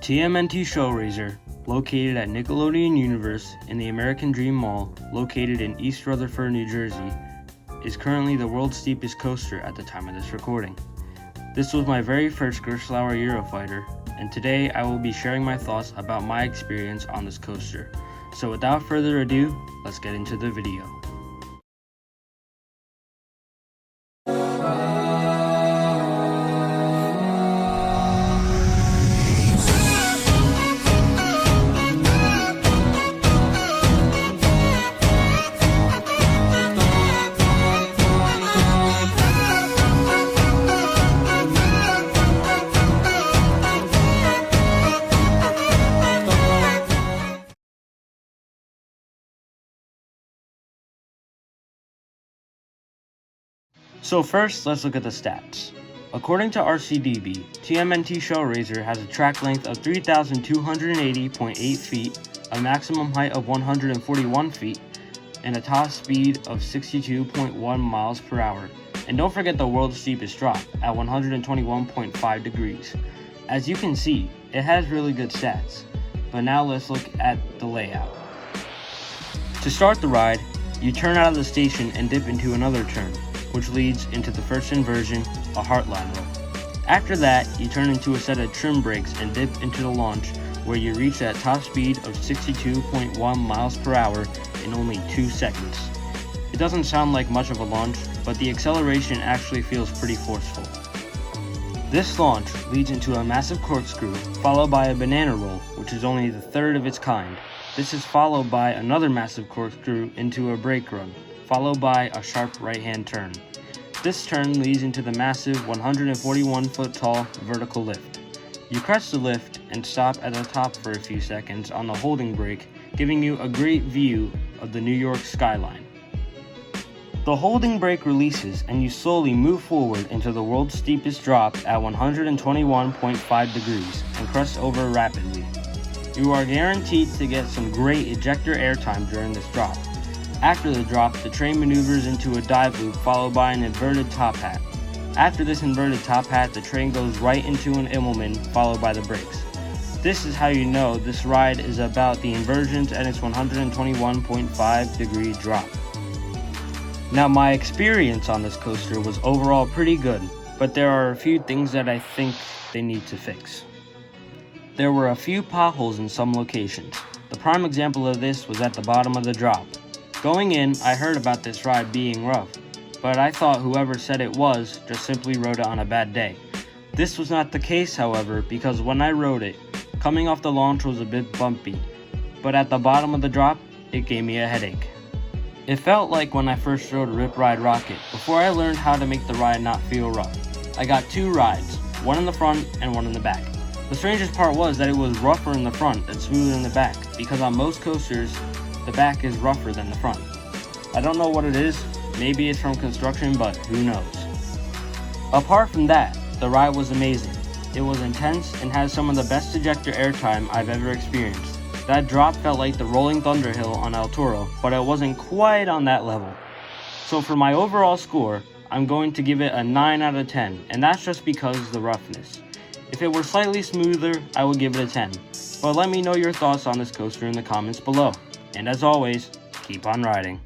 TMNT Shellraiser, located at Nickelodeon Universe in the American Dream Mall, located in East Rutherford, New Jersey, is currently the world's steepest coaster at the time of this recording. This was my very first Gerstlauer Eurofighter, and today I will be sharing my thoughts about my experience on this coaster. So without further ado, let's get into the video. So first, let's look at the stats. According to RCDB, TMNT Shellraiser has a track length of 3,280.8 feet, a maximum height of 141 feet, and a top speed of 62.1 miles per hour. And don't forget the world's steepest drop at 121.5 degrees. As you can see, it has really good stats. But now let's look at the layout. To start the ride, you turn out of the station and dip into another turn, which leads into the first inversion, a heartline roll. After that, you turn into a set of trim brakes and dip into the launch, where you reach that top speed of 62.1 miles per hour in only 2 seconds. It doesn't sound like much of a launch, but the acceleration actually feels pretty forceful. This launch leads into a massive corkscrew, followed by a banana roll, which is only the third of its kind. This is followed by another massive corkscrew into a brake run, followed by a sharp right-hand turn. This turn leads into the massive 141-foot tall vertical lift. You crest the lift and stop at the top for a few seconds on the holding brake, giving you a great view of the New York skyline. The holding brake releases and you slowly move forward into the world's steepest drop at 121.5 degrees and crest over rapidly. You are guaranteed to get some great ejector airtime during this drop. After the drop, the train maneuvers into a dive loop followed by an inverted top hat. After this inverted top hat, the train goes right into an Immelman followed by the brakes. This is how you know this ride is about the inversions and its 121.5 degree drop. Now, my experience on this coaster was overall pretty good, but there are a few things that I think they need to fix. There were a few potholes in some locations. The prime example of this was at the bottom of the drop. Going in, I heard about this ride being rough, but I thought whoever said it was just simply rode it on a bad day. This was not the case, however, because when I rode it, coming off the launch was a bit bumpy, but at the bottom of the drop, it gave me a headache. It felt like when I first rode a Rip Ride Rocket, before I learned how to make the ride not feel rough. I got 2 rides, one in the front and one in the back. The strangest part was that it was rougher in the front and smoother in the back, because on most coasters, the back is rougher than the front. I don't know what it is, maybe it's from construction, but who knows. Apart from that, the ride was amazing. It was intense and has some of the best ejector airtime I've ever experienced. That drop felt like the rolling thunder hill on El Toro, but it wasn't quite on that level. So for my overall score, I'm going to give it a 9 out of 10, and that's just because of the roughness. If it were slightly smoother, I would give it a 10. But let me know your thoughts on this coaster in the comments below. And as always, keep on riding.